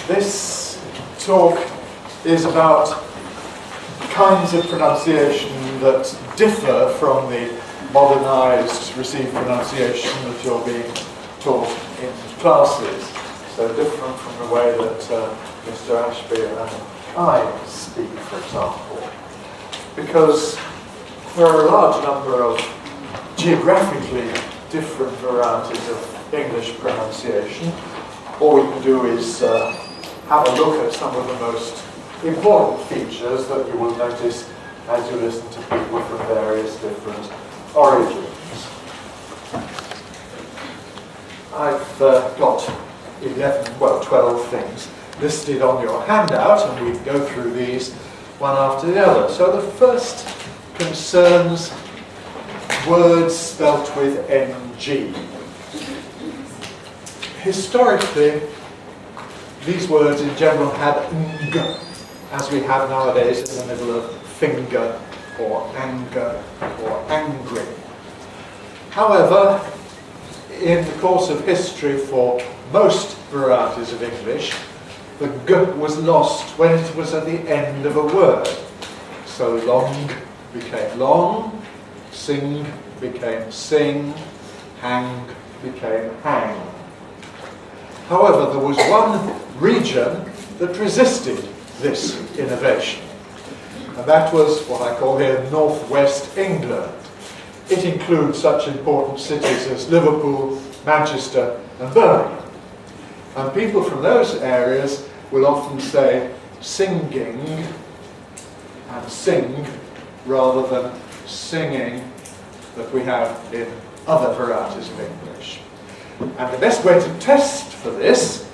This talk is about kinds of pronunciation that differ from the modernised received pronunciation that you're being taught in classes. So different from the way that Mr. Ashby and I speak, for example. Because there are a large number of geographically different varieties of English pronunciation. All we can do is have a look at some of the most important features that you will notice as you listen to people from various different origins. I've got 12 things listed on your handout, and we go through these one after the other. So the first concerns words spelt with ng. Historically, these words in general had ng, as we have nowadays in the middle of finger or anger or angry. However, in the course of history for most varieties of English, the g was lost when it was at the end of a word. So long became long, sing became sing, hang became hang. However, there was one region that resisted this innovation, and that was what I call here Northwest England. It includes such important cities as Liverpool, Manchester and Birmingham. And people from those areas will often say singing and sing rather than singing that we have in other varieties of English. And the best way to test for this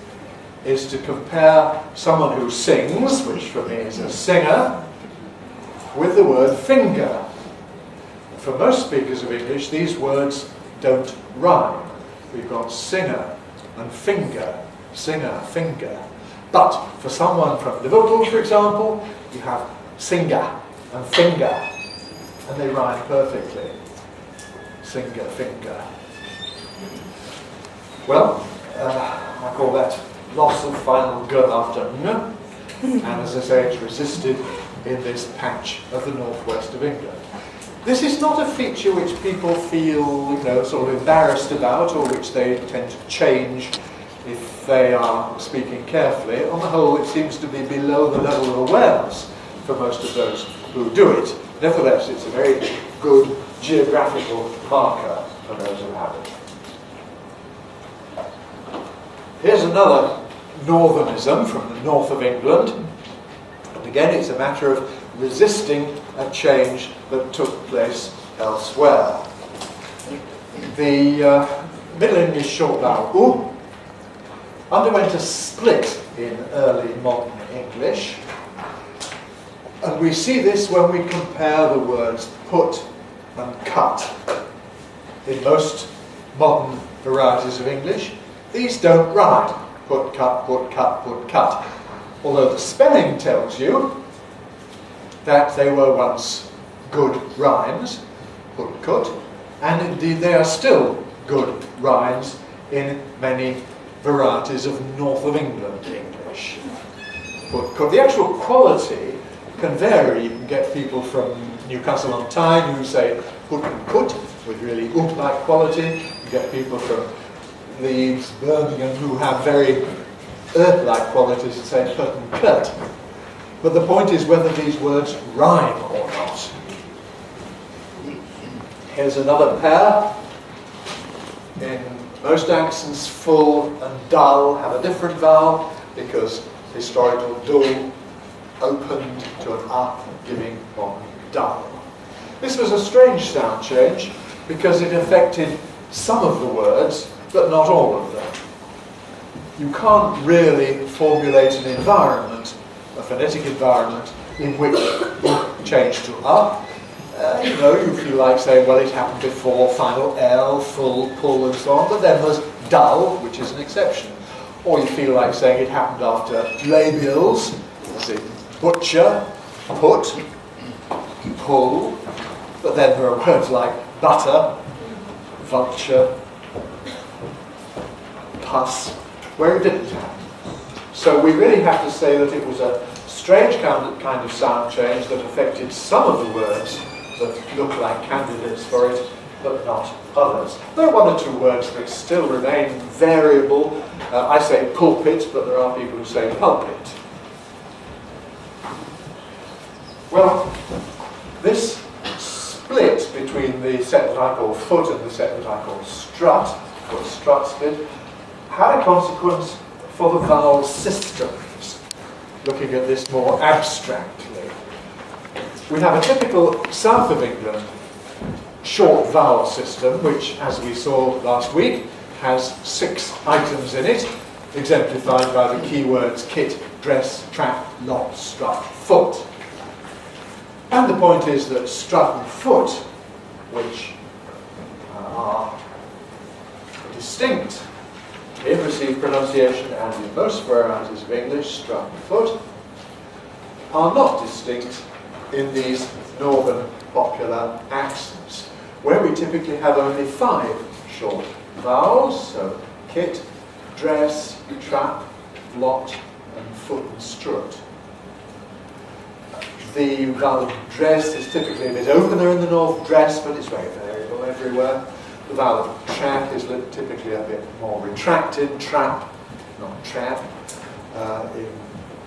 is to compare someone who sings, which for me is a singer, with the word finger. For most speakers of English, these words don't rhyme. We've got singer and finger, singer, finger. But for someone from Liverpool, for example, you have singer and finger, and they rhyme perfectly. Singer, finger. Well, I call that loss of final g after n, and as I say, it's resisted in this patch of the northwest of England. This is not a feature which people feel, sort of embarrassed about, or which they tend to change if they are speaking carefully. On the whole, it seems to be below the level of awareness for most of those who do it. Nevertheless, it's a very good geographical marker for those who have it. Here's another northernism from the north of England. And again, it's a matter of resisting a change that took place elsewhere. The Middle English short vowel u underwent a split in early modern English. And we see this when we compare the words put and cut. In most modern varieties of English, these don't rhyme. Put, cut, put, cut, put, cut. Although the spelling tells you that they were once good rhymes, put, cut, and indeed they are still good rhymes in many varieties of north of England English. Put, cut. The actual quality can vary. You can get people from Newcastle on Tyne who say put and cut with really oop-like quality. You get people from Leeds, Birmingham who have very earth-like qualities and say put and cut. But the point is whether these words rhyme or not. Here's another pair. In most accents, full and dull have a different vowel because historical dull opened to an up, giving on dull. This was a strange sound change because it affected some of the words, but not all of them. You can't really formulate an environment, a phonetic environment, in which you change to up. You feel like saying, well, it happened before final L, full, pull, and so on, but then there's dull, which is an exception. Or you feel like saying it happened after labials, as in butcher, put, pull, but then there are words like butter, vulture, pus, where it didn't happen. So we really have to say that it was a strange kind of sound change that affected some of the words that look like candidates for it, but not others. There are one or two words that still remain variable. I say pulpit, but there are people who say pulpit. Well, this split between the set that I call foot and the set that I call strut, or strut split, had a consequence for the vowel systems, looking at this more abstractly. We have a typical south of England short vowel system, which, as we saw last week, has 6 items in it, exemplified by the keywords kit, dress, trap, lot, strut, foot. And the point is that strut and foot, which are distinct in received pronunciation and in most varieties of English, strut and foot, are not distinct in these northern popular accents, where we typically have only 5 short vowels, so kit, dress, trap, lot, and foot and strut. The vowel of dress is typically a bit opener in the north, dress, but it's very variable everywhere. The vowel of trap is typically a bit more retracted, trap, not trap, in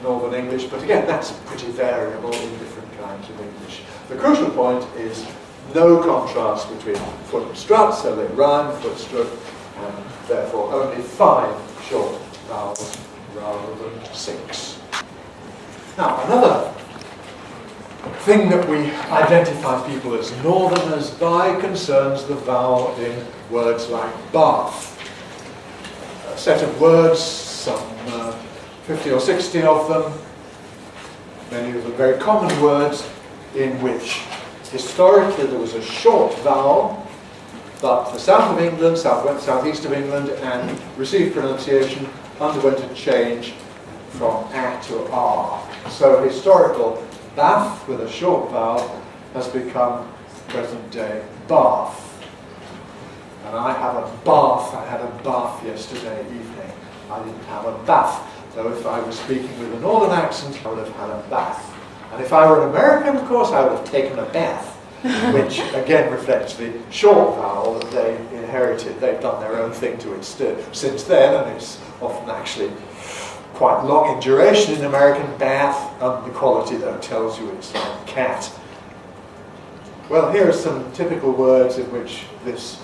northern English, but again, that's pretty variable in different kinds of English. The crucial point is no contrast between foot and strut, so they rhyme, foot, strut, and therefore only 5 short vowels rather than 6. Now, another thing that we identify people as northerners by concerns the vowel in words like bath. A set of words, some 50 or 60 of them, many of them very common words, in which historically there was a short vowel, but the south of England, southeast of England, and received pronunciation underwent a change from a to r. So historical bath with a short vowel has become present day bath. And I have a bath, I had a bath yesterday evening. I didn't have a bath. So if I was speaking with a northern accent, I would have had a bath. And if I were an American, of course, I would have taken a bath, which again reflects the short vowel that they inherited. They've done their own thing to it since then, and it's often actually quite long in duration in American, bath, and the quality though tells you it's like cat. Well, here are some typical words in which this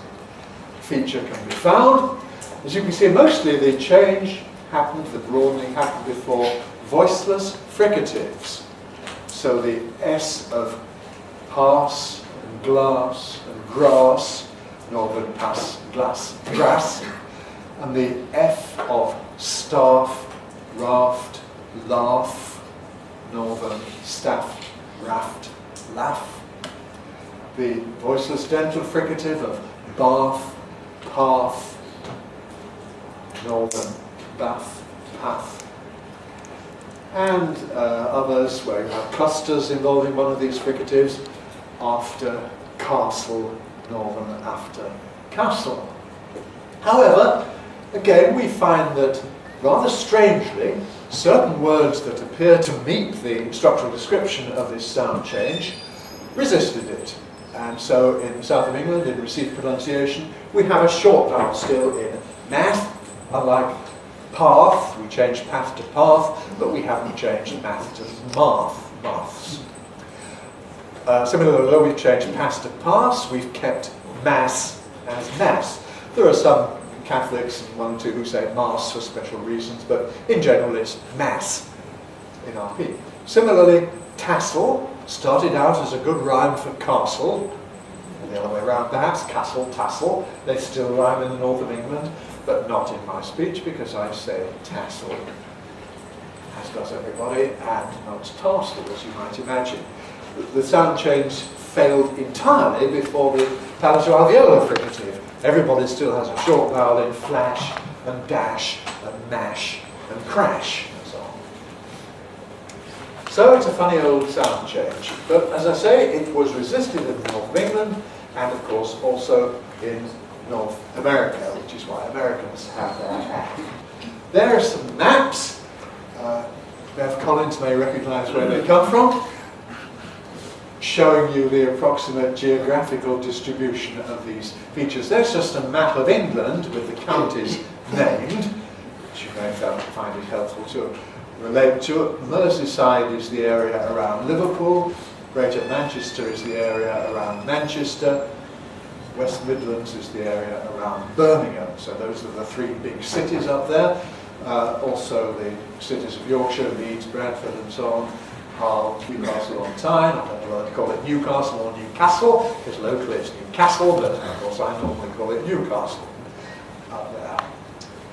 feature can be found. As you can see, mostly the change happened, the broadening happened before voiceless fricatives. So the S of pass and glass and grass, northern pass, glass, grass, and the F of staff, raft, laugh, northern staff, raft, laugh. The voiceless dental fricative of bath, path, northern bath, path. And others where you have clusters involving one of these fricatives, after, castle, northern after, castle. However, again, we find that rather strangely, certain words that appear to meet the structural description of this sound change resisted it. And so in the south of England, in received pronunciation, we have a short vowel still in math, unlike path. We changed path to path, but we haven't changed math to maths. Similarly, though we've changed pass to pass, we've kept mass as mass. There are some Catholics, and one or two who say mass for special reasons, but in general it's mass in RP. Similarly, tassel started out as a good rhyme for castle, and the other way around perhaps, castle, tassel. They still rhyme in the north of England, but not in my speech because I say tassel, as does everybody, and not tassel, as you might imagine. The sound change failed entirely before the palato-alveolar fricative. Everybody still has a short vowel in flash and dash and mash and crash and so on. So it's a funny old sound change. But as I say, it was resisted in the north of England and of course also in North America, which is why Americans have their hat. There are some maps Collins may recognise where they come from, showing you the approximate geographical distribution of these features. There's just a map of England with the counties named, which you may find it helpful to relate to. Merseyside is the area around Liverpool, Greater Manchester is the area around Manchester, West Midlands is the area around Birmingham. So those are the three big cities up there. Also the cities of Yorkshire, Leeds, Bradford and so on. Hull, Newcastle on Tyne, I don't know whether to call it Newcastle or Newcastle, because locally it's Newcastle, but of course I normally call it Newcastle up there.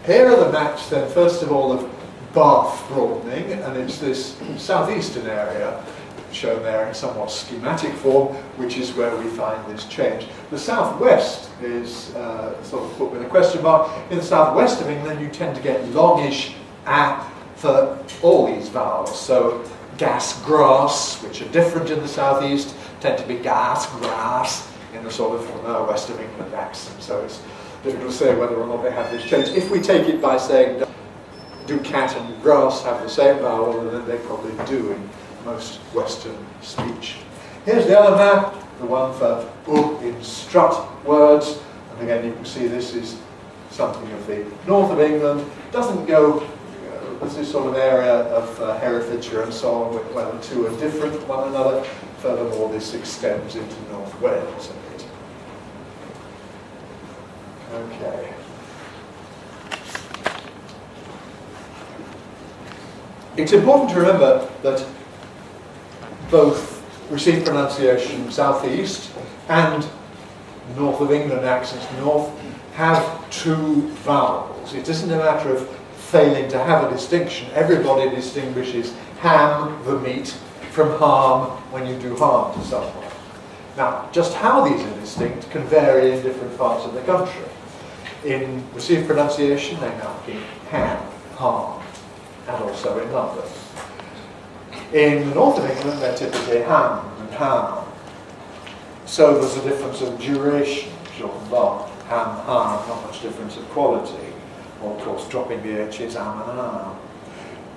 Here are the maps then, first of all, of Bath broadening, and it's this southeastern area, shown there in somewhat schematic form, which is where we find this change. The southwest is sort of put with a question mark. In the southwest of England, you tend to get longish a for all these vowels. So gas, grass, which are different in the southeast, tend to be gas, grass, in the sort of west of England accent. So it's difficult to say whether or not they have this change. If we take it by saying, do cat and grass have the same vowel, then they probably do in most Western speech. Here's the other map, the one for in strut words. And again, you can see this is something of the north of England. Doesn't go, there's this sort of area of Herefordshire and so on, where the two are different from one another. Furthermore, this extends into North Wales a bit. Okay. It's important to remember that both received pronunciation southeast and north of England accents north have two vowels. It isn't a matter of failing to have a distinction. Everybody distinguishes ham, the meat, from harm when you do harm to someone. Now, just how these are distinct can vary in different parts of the country. In received pronunciation, they now keep ham, harm, and also in London. In the north of England, they're typically ham and ham. So there's a difference of duration, short and long. Ham, ham, not much difference of quality. Or, of course, dropping the H's, ham and ham.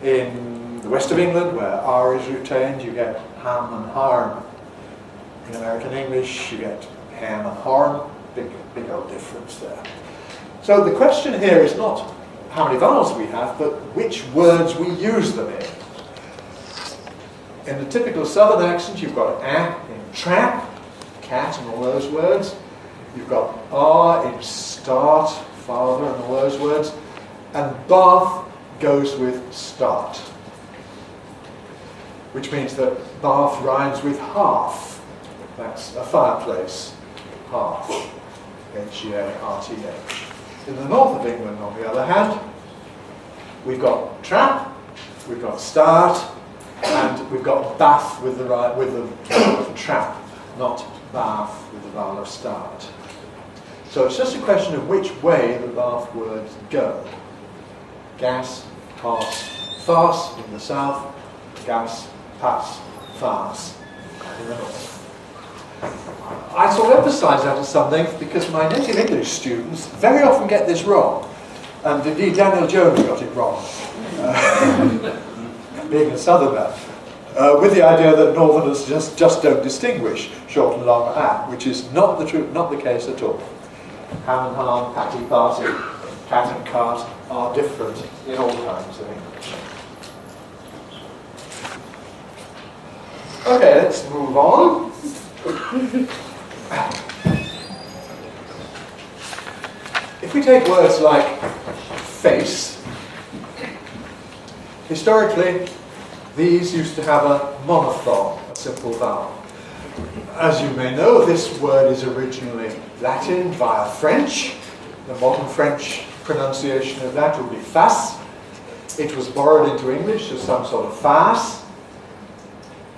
In the west of England, where R is retained, you get ham and harm. In American English, you get ham and harm. Big old difference there. So the question here is not how many vowels we have, but which words we use them in. In the typical southern accent, you've got a in trap, cat and all those words. You've got R in start, father and all those words. And bath goes with start, which means that bath rhymes with half. That's a fireplace, half, H-E-A-R-T-H. In the north of England, on the other hand, we've got trap, we've got start, and we've got bath with the vowel of trap, not bath with the vowel of start. So it's just a question of which way the bath words go. Gas, pass, farce in the south, gas, pass, farce in the north. I sort of emphasise that at some length because my native English students very often get this wrong. And indeed Daniel Jones got it wrong, being a southerner, with the idea that northerners just don't distinguish short and long a, which is not the case at all. Ham and harm, patty, party, cat and cart are different in all kinds of English. Okay, let's move on. If we take words like face, historically these used to have a monophthong, a simple vowel. As you may know, this word is originally Latin via French. The modern French pronunciation of that would be face. It was borrowed into English as some sort of farce.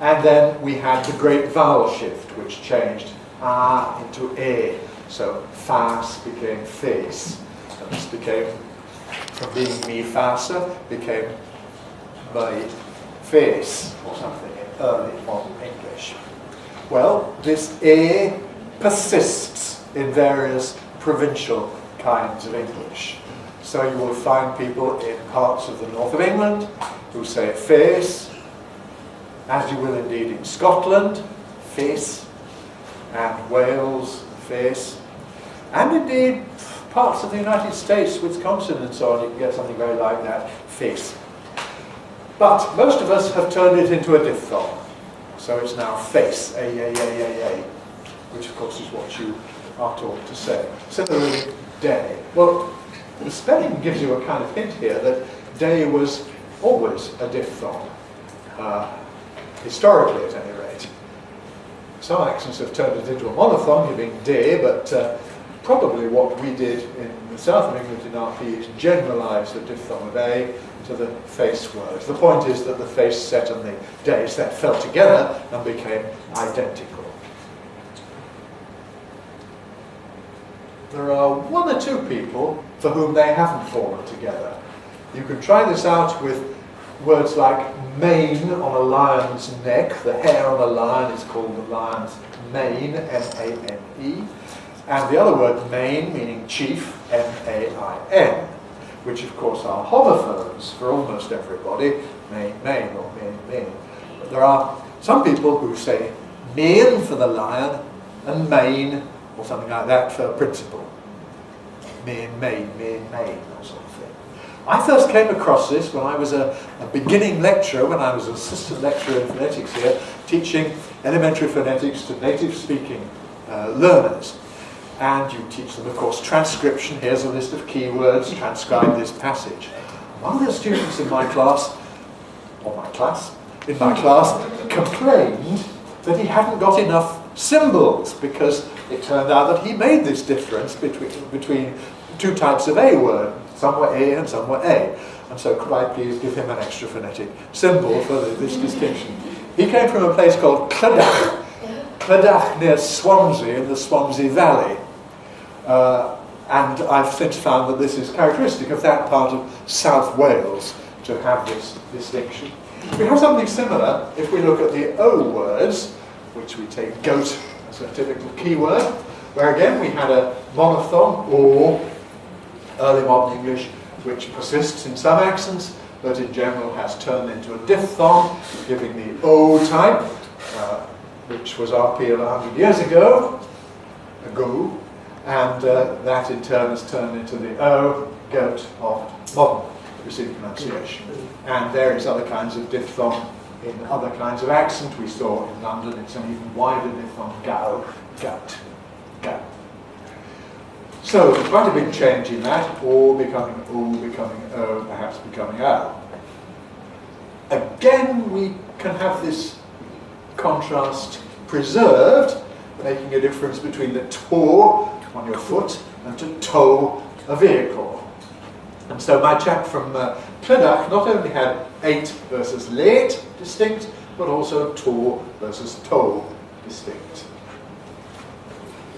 And then we had the great vowel shift, which changed A into E. So farce became face. And this became, from being me farce, became my face, or something in early modern English. Well, this E persists in various provincial kinds of English. So you will find people in parts of the north of England who say face, as you will indeed in Scotland, face, and Wales, face, and indeed parts of the United States, Wisconsin and so on, you can get something very like that, face. But most of us have turned it into a diphthong, so it's now face, a, which of course is what you are taught to say. Similarly, day. Well, the spelling gives you a kind of hint here that day was always a diphthong, historically at any rate. Some accents have turned it into a monophthong, giving day, but probably what we did in the south of England in RP is generalise the diphthong of a to the face words. The point is that the face set and the day set fell together and became identical. There are one or two people for whom they haven't fallen together. You can try this out with words like mane on a lion's neck. The hair on a lion is called the lion's mane, M-A-N-E. And the other word mane, meaning chief, M-A-I-N, which of course are homophones for almost everybody, mane, mane, or mane, mane. But there are some people who say mane for the lion and mane, or something like that, for principal. Mane, mane, mane, mane, or something. I first came across this when I was a beginning lecturer, when I was an assistant lecturer in phonetics here, teaching elementary phonetics to native-speaking learners. And you teach them, of course, transcription. Here's a list of keywords, transcribe this passage. One of the students in my class, complained that he hadn't got enough symbols, because it turned out that he made this difference between two types of a word. Some were a and some were a. And so could I please give him an extra phonetic symbol for this distinction. He came from a place called Clydach. Clydach near Swansea in the Swansea Valley. And I've since found that this is characteristic of that part of South Wales to have this distinction. We have something similar if we look at the O words, which we take goat as a typical keyword, where again we had a monophthong, or early modern English, which persists in some accents, but in general has turned into a diphthong, giving the O type, which was RP 100 years ago, and that in turn has turned into the O, goat, of modern received pronunciation. And various other kinds of diphthong in other kinds of accent. We saw in London it's an even wider diphthong, go, goat, go. So quite a big change in that, or becoming O, becoming O, perhaps becoming O. Again, we can have this contrast preserved, making a difference between the toe on your foot and to tow a vehicle. And so my chap from Clydach not only had 8 versus late distinct, but also toe versus toe distinct.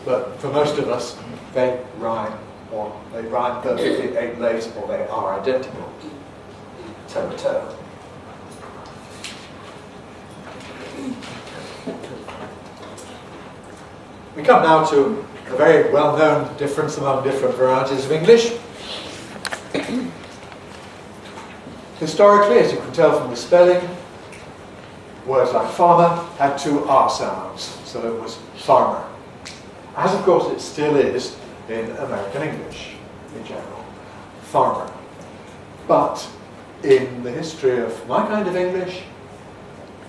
But for most of us, they rhyme perfectly, 8 late, or they are identical. Toe, toe. We come now to a very well-known difference among different varieties of English. Historically, as you can tell from the spelling, words like farmer had 2 R sounds, so it was farmer. As of course it still is in American English in general, farmer. But in the history of my kind of English,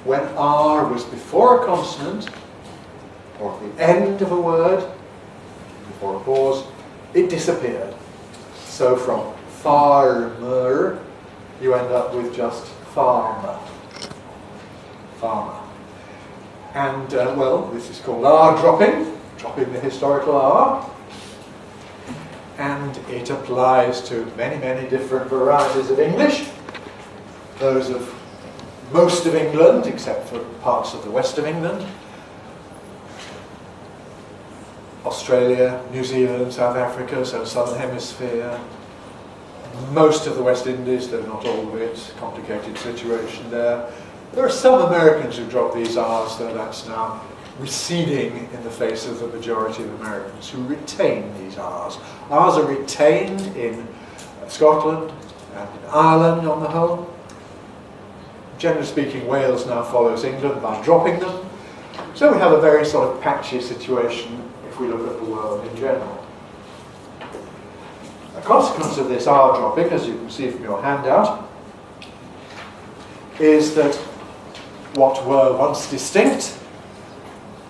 when R was before a consonant, or at the end of a word, before a pause, it disappeared. So from farmer, you end up with just farmer. Farmer. And, well, this is called R dropping the historical R. And it applies to many, many different varieties of English. Those of most of England, except for parts of the west of England. Australia, New Zealand, South Africa, so Southern Hemisphere. Most of the West Indies, though not all of it, complicated situation there. There are some Americans who drop these R's, though that's now receding in the face of the majority of Americans who retain these R's. R's are retained in Scotland and in Ireland on the whole. generally speaking, Wales now follows England by dropping them. So we have a very sort of patchy situation if we look at the world in general. A consequence of this R dropping, as you can see from your handout, is that what were once distinct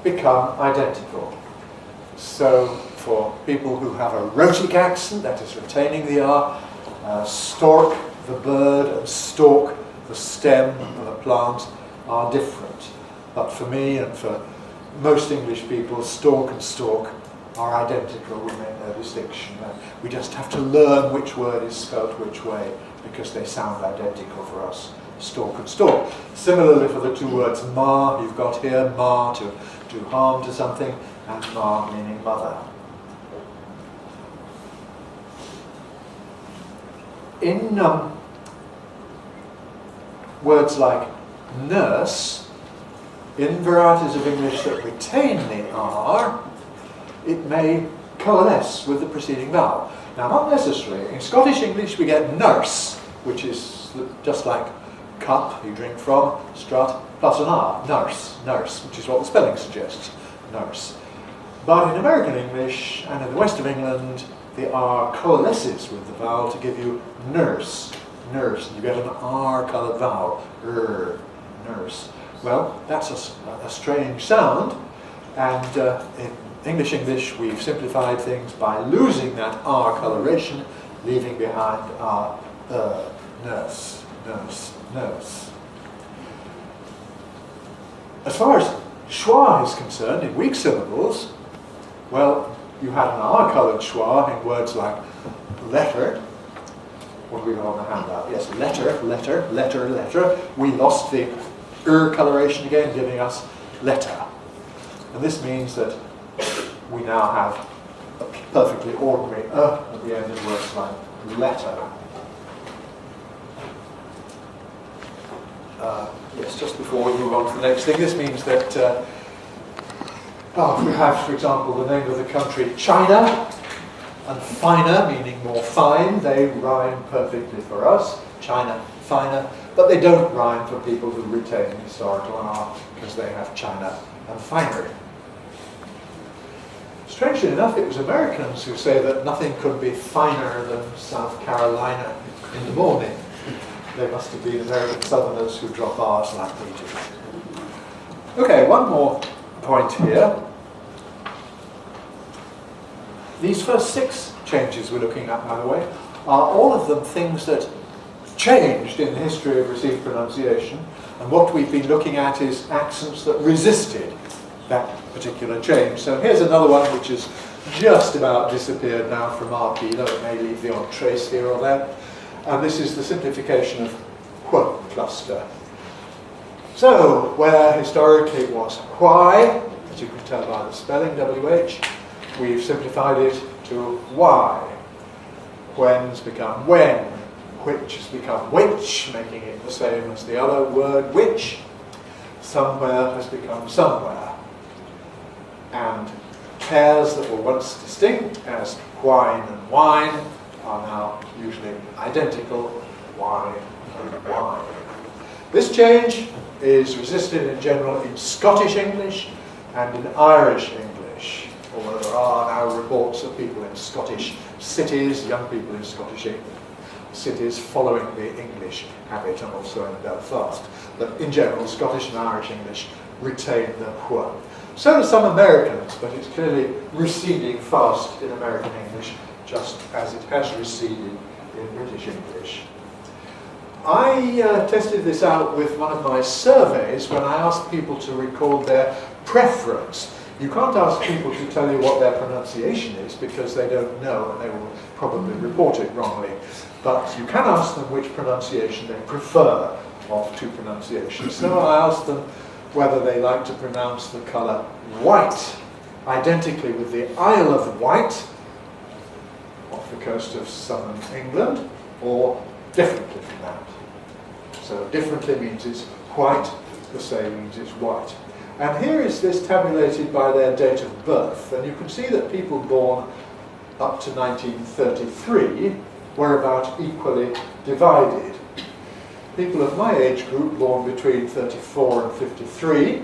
become identical. So for people who have a rhotic accent, that is retaining the R, stork, the bird, and stalk, the stem of a plant, are different. But for me and for most English people, stork and stalk are identical. We make no distinction. We just have to learn which word is spelt which way because they sound identical for us, stork and stalk. Similarly for the two words ma, you've got here ma to do harm to something, and ma meaning mother. In words like nurse, in varieties of English that retain the R, it may coalesce with the preceding vowel. Now, not necessarily. In Scottish English, we get nurse, which is just like cup you drink from, strut, plus an R, nurse, nurse, which is what the spelling suggests, nurse. But in American English and in the west of England, the R coalesces with the vowel to give you nurse, nurse, and you get an R-coloured vowel, nurse. Well, that's a strange sound, and in English, we've simplified things by losing that R coloration, leaving behind our nurse, nurse, nurse. As far as schwa is concerned, in weak syllables, well, you had an R-coloured schwa in words like letter. What do we got on the handout? Yes, letter, letter, letter, letter. We lost the coloration again, giving us letter. And this means that we now have a perfectly ordinary at the end of words like letter. Yes, just before we move on to the next thing, this means that we have, for example, the name of the country China and finer, meaning more fine. They rhyme perfectly for us, China, finer, but they don't rhyme for people who retain historical R because they have China and finery. Strangely enough, it was Americans who say that nothing could be finer than South Carolina in the morning. They must have been American Southerners who drop R's like we do. Okay, one more point here. These first 6 changes we're looking at, by the way, are all of them things that changed in the history of received pronunciation, and what we've been looking at is accents that resisted that particular change. So here's another one which has just about disappeared now from our key, though it may leave the odd trace here or there. And this is the simplification of wh cluster. So, where historically it was why, as you can tell by the spelling, WH, we've simplified it to why. When's become when. Which has become which, making it the same as the other word which. Somewhere has become somewhere. And pairs that were once distinct as wine and wine are now usually identical, wine and wine. This change is resisted in general in Scottish English and in Irish English, although there are now reports of people in Scottish cities, young people in Scottish cities following the English habit, and also in Belfast. But in general, Scottish and Irish English retain the wh. So do some Americans, but it's clearly receding fast in American English, just as it has receded in British English. I tested this out with one of my surveys when I asked people to record their preference. You can't ask people to tell you what their pronunciation is because they don't know and they will probably report it wrongly. But you can ask them which pronunciation they prefer of 2 pronunciations. So I asked them whether they like to pronounce the colour white, identically with the Isle of Wight, off the coast of southern England, or differently from that. So differently means it's white, the same means it's white. And here is this tabulated by their date of birth, and you can see that people born up to 1933 were about equally divided. people of my age group, born between 34 and 53,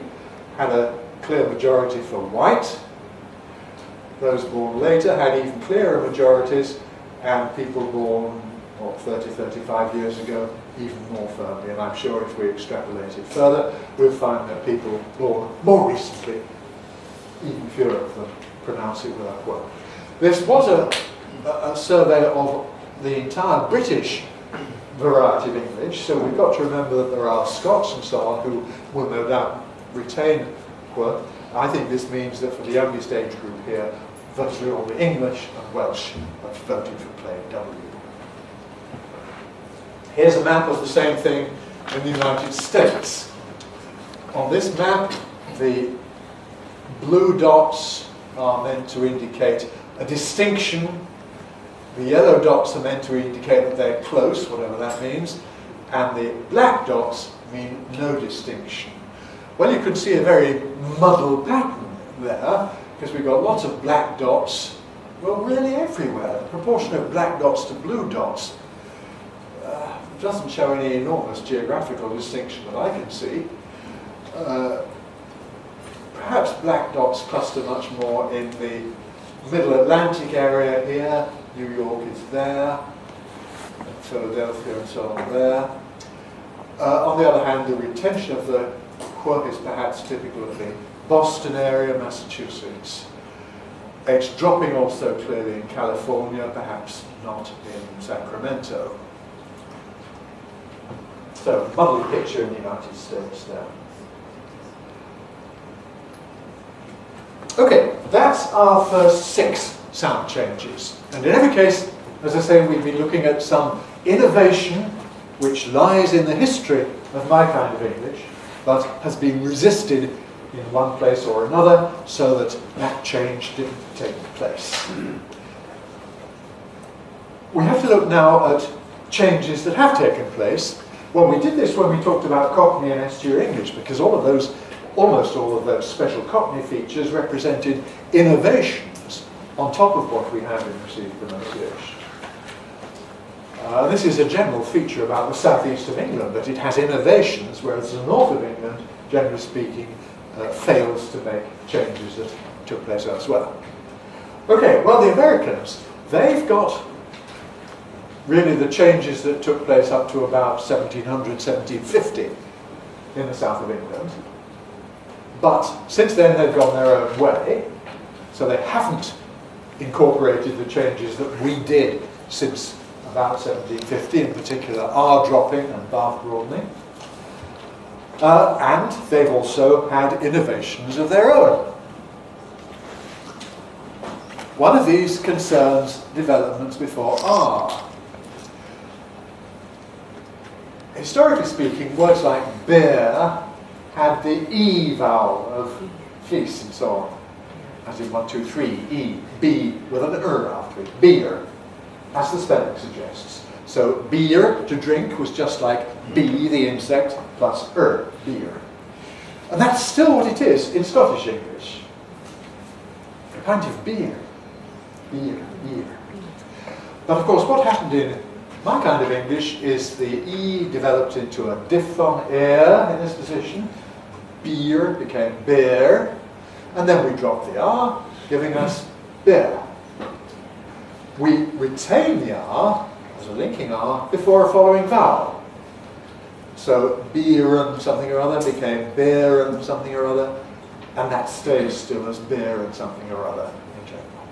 had a clear majority for white. Those born later had even clearer majorities, and people born 30, 35 years ago, even more firmly. And I'm sure if we extrapolate it further, we'll find that people born more recently, even fewer of them, pronounce it without word. This was a survey of the entire British variety of English, so we've got to remember that there are Scots and so on who will no doubt retain word. I think this means that for the youngest age group here, virtually all the English and Welsh have voted for plain W. Here's a map of the same thing in the United States. On this map, the blue dots are meant to indicate a distinction. The yellow dots are meant to indicate that they're close, whatever that means, and the black dots mean no distinction. Well, you can see a very muddled pattern there, because we've got lots of black dots, well, really everywhere. The proportion of black dots to blue dots doesn't show any enormous geographical distinction that I can see. Perhaps black dots cluster much more in the Middle Atlantic area here. New York is there, Philadelphia and so on there. On the other hand, the retention of the quirk is perhaps typical of the Boston area, Massachusetts. It's dropping also clearly in California, perhaps not in Sacramento. So, muddled picture in the United States there. Okay, that's our first 6 sound changes. And in every case, as I say, we've been looking at some innovation which lies in the history of my kind of English, but has been resisted in one place or another so that that change didn't take place. We have to look now at changes that have taken place. Well, we did this when we talked about Cockney and Estuary English, because almost all of those special Cockney features represented innovations on top of what we have in received pronunciation. This is a general feature about the southeast of England, that it has innovations, whereas the north of England, generally speaking, fails to make changes that took place elsewhere. Okay, well, the Americans, they've got really the changes that took place up to about 1700, 1750 in the south of England. But since then they've gone their own way, so they haven't incorporated the changes that we did since about 1750, in particular R dropping and Bath broadening. And they've also had innovations of their own. One of these concerns developments before R. Historically speaking, words like bear had the E vowel of fleece and so on, as in 1, 2, 3, E, B with an after it, beer, as the spelling suggests. So beer, to drink, was just like bee, the insect, plus beer. And that's still what it is in Scottish English. A pint of beer, beer. But of course, what happened in my kind of English is the E developed into a diphthong air in this position. Beer became bear, and then we dropped the R, giving us bear. We retain the R as a linking R before a following vowel. So beer and something or other became bear and something or other, and that stays still as bear and something or other in general.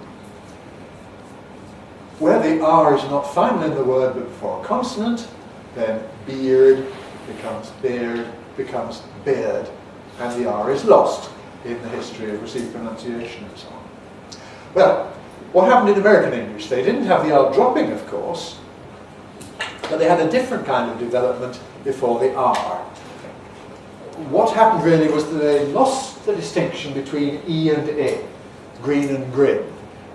Where the R is not final in the word but before a consonant, then beard becomes beard, becomes beard, and the R is lost in the history of received pronunciation and so on. Well, what happened in American English? They didn't have the R dropping, of course, but they had a different kind of development before the R. What happened really was that they lost the distinction between E and A, green and grin.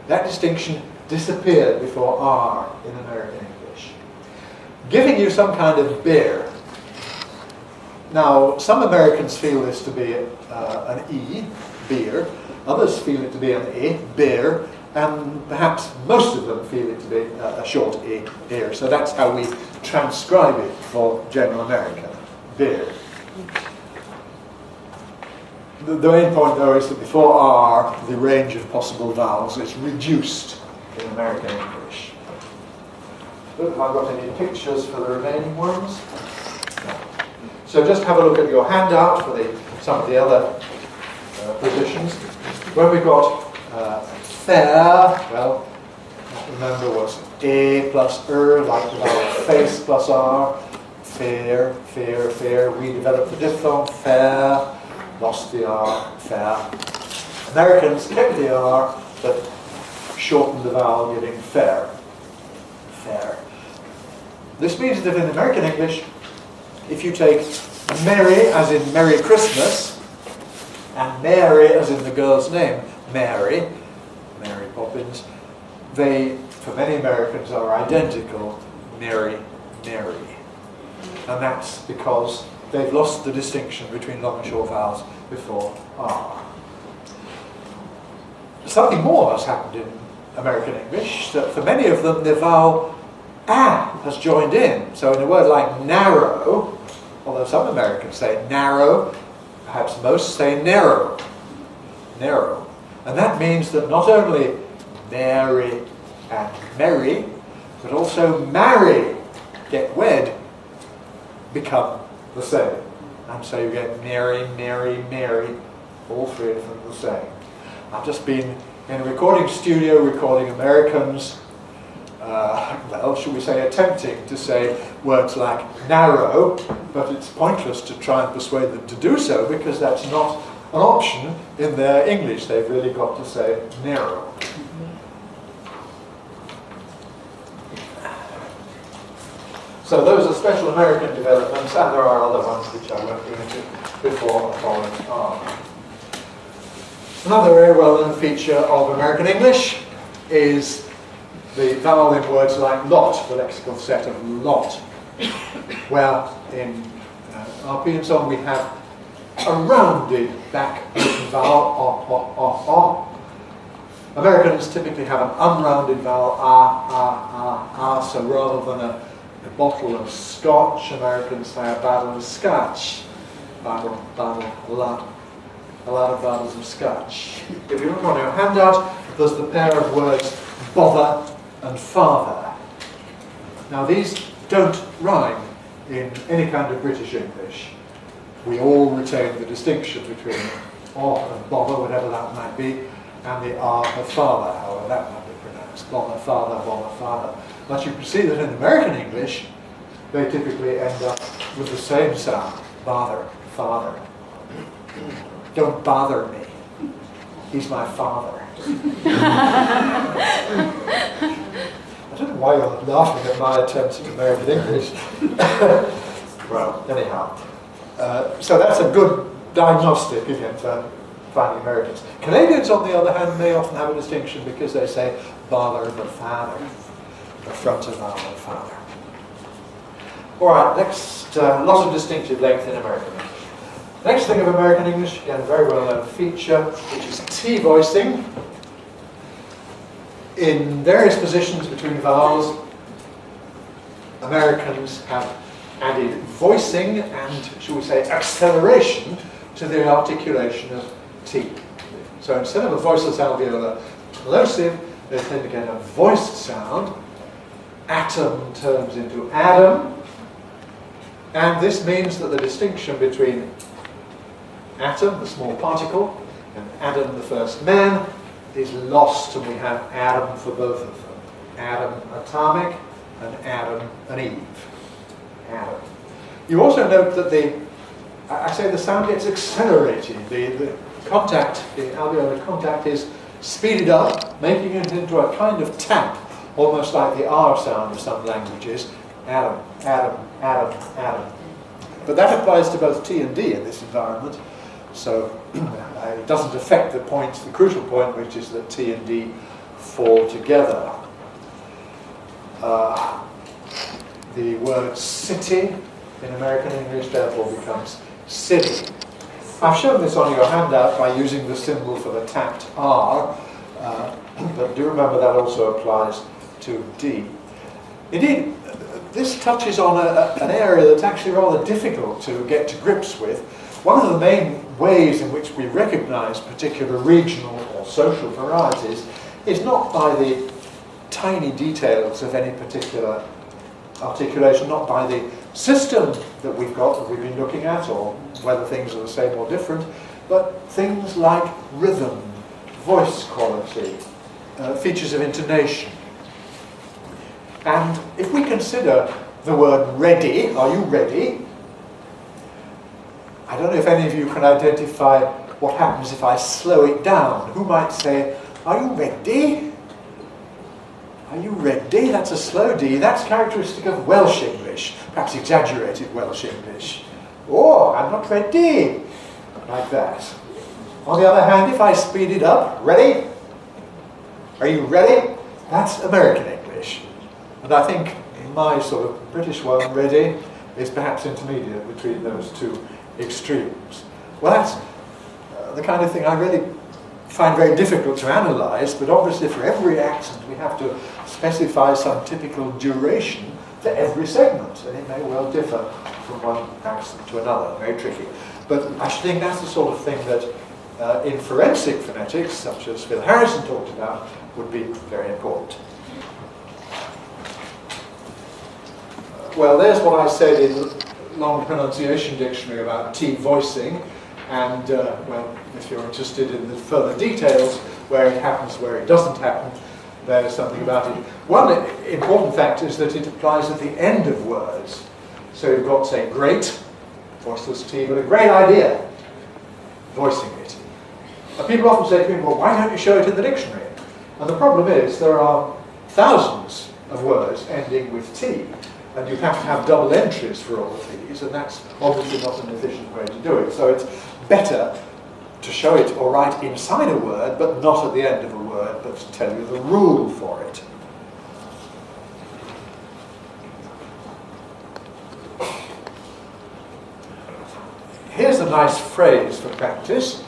That distinction disappeared before R in American English, giving you some kind of bear. Now, some Americans feel this to be an E, beer. Others feel it to be an A, bear. and perhaps most of them feel it to be a short E here. So that's how we transcribe it for General American, beard. The main point, though, is that before R, the range of possible vowels is reduced in American English. Have I got any pictures for the remaining ones? No. So just have a look at your handout for some of the other positions. When we got fair, well, remember was A plus like the vowel face plus R. Fair, fair, fair. We developed the diphthong, fair. Lost the R, fair. Americans kept the R, but shortened the vowel, giving fair. Fair. This means that in American English, if you take Merry as in Merry Christmas, and Mary as in the girl's name, Mary Poppins, they, for many Americans, are identical, Mary, Mary. And that's because they've lost the distinction between long and short vowels before R. Something more has happened in American English, that for many of them the vowel A has joined in. So in a word like narrow, although some Americans say narrow, perhaps most say narrow. Narrow. And that means that not only Mary and Merry, but also marry, get wed, become the same. And so you get Mary, Mary, Mary, all three of them the same. I've just been in a recording studio recording Americans, well, should we say attempting to say words like narrow, but it's pointless to try and persuade them to do so because that's not an option in their English. They've really got to say narrow. So those are special American developments, and there are other ones which I won't go into before following R. Another very well-known feature of American English is the vowel in words like lot, the lexical set of lot, where in RP and so on we have a rounded back vowel, o. Americans typically have an unrounded vowel, a, so rather than a bottle of scotch, Americans say a bottle of scotch. Bottle, a lot of bottles of scotch. If you look on your handout, there's the pair of words bother and father. Now these don't rhyme in any kind of British English. We all retain the distinction between or and bother, whatever that might be, and the R of father, however that might be pronounced. Bother, father, bother, father. But you can see that in American English, they typically end up with the same sound. Bother, father. Don't bother me. He's my father. I don't know why you're laughing at my attempts at American English. Well, anyhow. So that's a good diagnostic, again, for finding Americans. Canadians, on the other hand, may often have a distinction because they say bother the father. The front of vowel and father. All right, next, lot of distinctive length in American English. Next thing of American English, again, a very well-known feature, which is T voicing. In various positions between vowels, Americans have added voicing and, shall we say, acceleration to the articulation of T. So instead of a voiceless alveolar plosive, they tend to get a voiced sound. Atom turns into Adam, and this means that the distinction between atom, the small particle, and Adam, the first man, is lost, and we have Adam for both of them. Adam atomic and Adam and Eve. Adam. You also note that I say the sound gets accelerated. The contact, the alveolar contact is speeded up, making it into a kind of tap, almost like the R sound of some languages. Adam, Adam, Adam, Adam. But that applies to both T and D in this environment. So it doesn't affect the point, the crucial point, which is that T and D fall together. The word city in American English therefore becomes city. I've shown this on your handout by using the symbol for the tapped R. But do remember that also applies to D. Indeed, this touches on an area that's actually rather difficult to get to grips with. One of the main ways in which we recognize particular regional or social varieties is not by the tiny details of any particular articulation, not by the system that we've got that we've been looking at, or whether things are the same or different, but things like rhythm, voice quality, features of intonation. And if we consider the word ready, are you ready? I don't know if any of you can identify what happens if I slow it down. Who might say, are you ready? Are you ready? That's a slow D. That's characteristic of Welsh English, perhaps exaggerated Welsh English. Oh, I'm not ready. Like that. On the other hand, if I speed it up, ready? Are you ready? That's American English. And I think my sort of British one, ready, is perhaps intermediate between those two extremes. Well, that's the kind of thing I really find very difficult to analyse, but obviously for every accent we have to specify some typical duration for every segment, and it may well differ from one accent to another. Very tricky. But I think that's the sort of thing that in forensic phonetics, such as Phil Harrison talked about, would be very important. Well, there's what I said in Long Pronunciation Dictionary about T voicing, and well, if you're interested in the further details, where it happens, where it doesn't happen, there's something about it. One important fact is that it applies at the end of words. So you've got, say, great, voiceless T, but a great idea, voicing it. And people often say to me, well, why don't you show it in the dictionary? And the problem is there are thousands of words ending with T, and you have to have double entries for all of these, and that's obviously not an efficient way to do it. So it's better to show it or write inside a word, but not at the end of a word, but to tell you the rule for it. Here's a nice phrase for practice.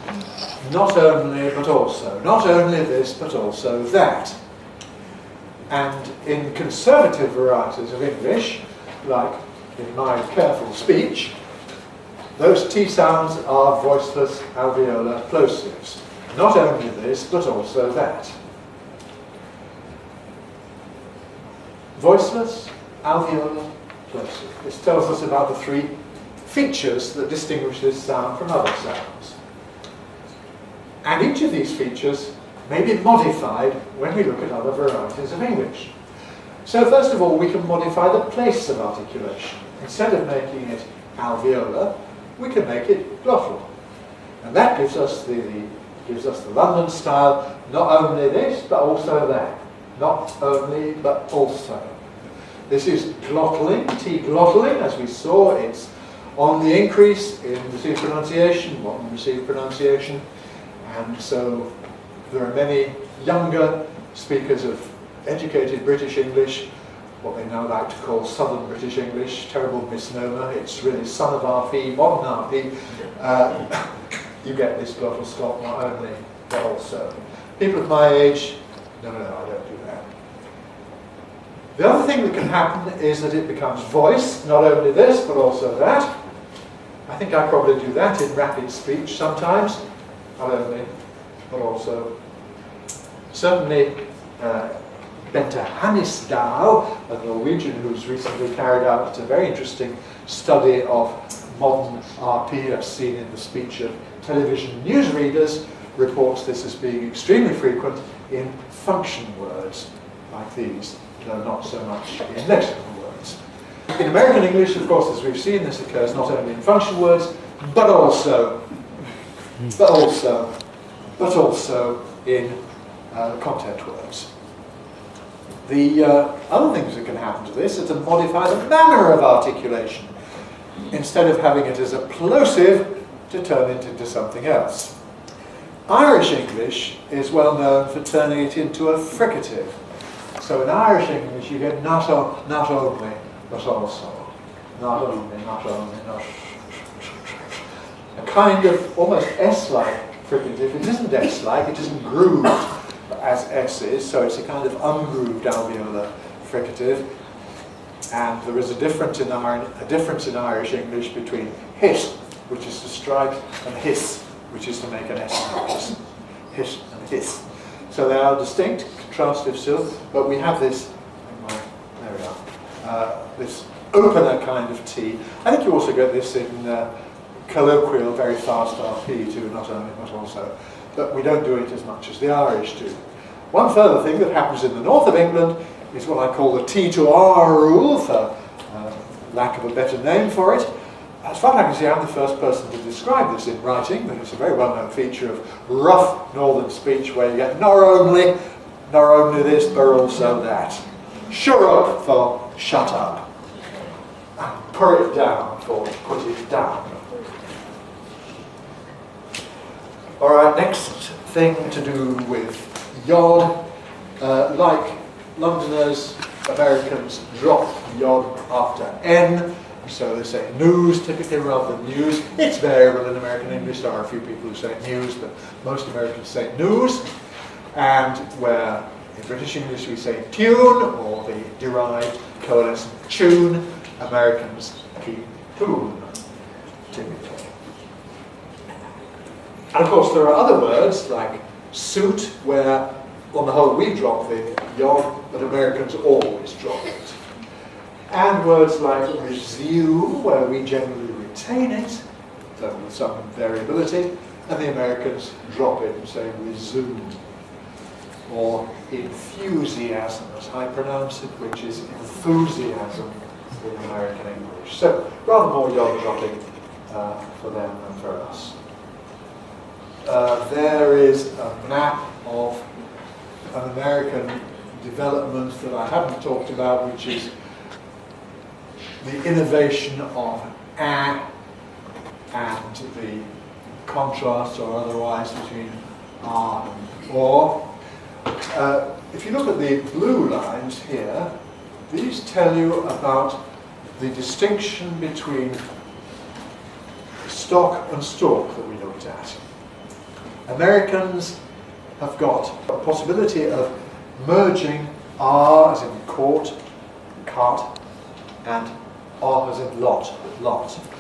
Not only, but also. Not only this, but also that. And in conservative varieties of English, like in my careful speech, those T sounds are voiceless alveolar plosives. Not only this, but also that. Voiceless alveolar plosive. This tells us about the three features that distinguish this sound from other sounds. And each of these features may be modified when we look at other varieties of English. So first of all, we can modify the place of articulation. Instead of making it alveolar, we can make it glottal. And that gives us the London style, not only this, but also that. Not only, but also. This is glottaling, T-glottaling, as we saw. It's on the increase in received pronunciation, modern received pronunciation. And so there are many younger speakers of educated British English, what they now like to call Southern British English, terrible misnomer. It's really son of RP, modern RP. You get this glottal stop, not only, but also. People of my age, no, I don't do that. The other thing that can happen is that it becomes voiced, not only this, but also that. I think I probably do that in rapid speech sometimes, not only, but also. Certainly, Bente Hannisdal, a Norwegian who's recently carried out a very interesting study of modern RP, as seen in the speech of television newsreaders, reports this as being extremely frequent in function words like these, though not so much in lexical words. In American English, of course, as we've seen, this occurs not only in function words, but also in content words. The other things that can happen to this are to modify the manner of articulation. Instead of having it as a plosive, to turn it into something else. Irish English is well known for turning it into a fricative. So in Irish English you get not only, but also. Not only, not. A kind of almost S-like fricative. It isn't S-like, it isn't grooved. as S's, so it's a kind of ungrooved alveolar fricative. And there is a difference in Irish English between hit, which is to strike, and hiss, which is to make an S sound. Hit and hiss. So they are distinct, contrastive still, but we have this, there we are, this opener kind of T. I think you also get this in colloquial, very fast RP too, not only, but also. But we don't do it as much as the Irish do. One further thing that happens in the north of England is what I call the T to R rule, for lack of a better name for it. As far as I can see, I'm the first person to describe this in writing, but it's a very well-known feature of rough northern speech where you get nor only this, but also that. Sure up for shut up. And put it down for put it down. Alright, next thing to do with yod. Like Londoners, Americans drop yod after N. So they say news typically rather than news. It's variable in American English. There are a few people who say news, but most Americans say news. And where in British English we say tune, or the derived coalescent tune, Americans keep tune, typically. And of course there are other words like suit, where on the whole we drop the yod, but Americans always drop it. And words like resume, where we generally retain it, though with some variability, and the Americans drop it and say resume. Or enthusiasm, as I pronounce it, which is enthusiasm in American English. So rather more yod dropping for them than for us. There is a map of an American development that I haven't talked about, which is the innovation of a and the contrast or otherwise between r and or. If you look at the blue lines here, these tell you about the distinction between stock and stalk that we looked at. Americans have got a possibility of merging R as in court, cart, and R as in lot,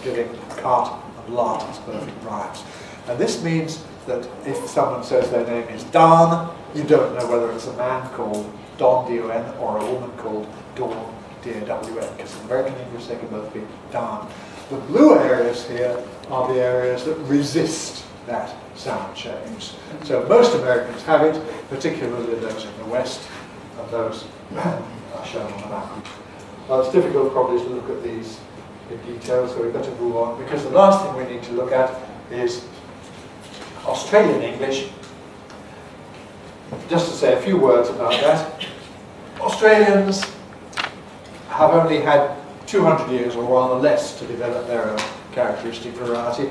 giving cart and lot as perfect rhymes. And this means that if someone says their name is Don, you don't know whether it's a man called Don, D-O-N, or a woman called Dawn, D-A-W-N, because in American English they can both be Don. The blue areas here are the areas that resist that sound change. So most Americans have it, particularly those in the West, and those are shown on the map. Well, it's difficult probably to look at these in detail, so we better move on, because the last thing we need to look at is Australian English. Just to say a few words about that. Australians have only had 200 years or rather less to develop their own characteristic variety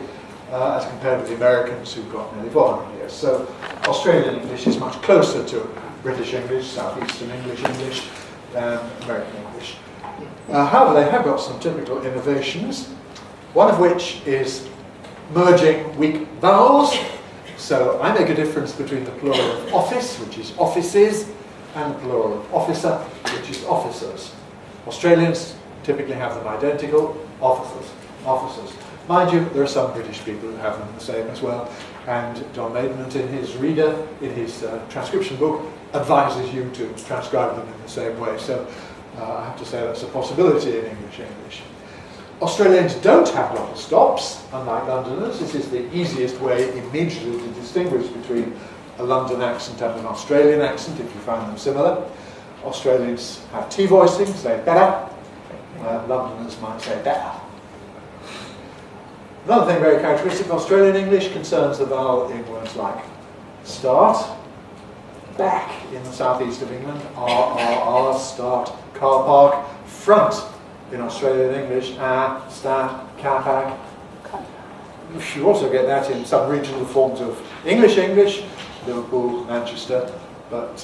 as compared with the Americans who've got nearly 400 years. So Australian English is much closer to British English, Southeastern English than American English. However, they have got some typical innovations, one of which is merging weak vowels. So I make a difference between the plural of office, which is offices, and the plural of officer, which is officers. Australians typically have them identical, officers. Mind you, there are some British people who have them the same as well, and John Maidment in his reader, in his transcription book, advises you to transcribe them in the same way. So I have to say that's a possibility in English. Australians don't have double stops, unlike Londoners. This is the easiest way immediately to distinguish between a London accent and an Australian accent, if you find them similar. Australians have T voicing, say better. Londoners might say better. Another thing very characteristic of Australian English concerns the vowel in words like start, back in the southeast of England, R, start, car park, front in Australian English, start, car park. You also get that in some regional forms of English, Liverpool, Manchester, but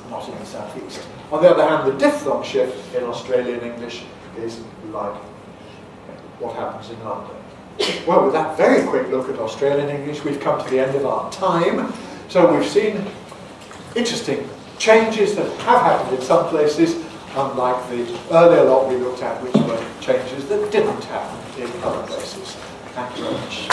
not in the southeast. On the other hand, the diphthong shift in Australian English is like what happens in London. Well, with that very quick look at Australian English, we've come to the end of our time. So we've seen interesting changes that have happened in some places, unlike the earlier lot we looked at, which were changes that didn't happen in other places. Thank you very much.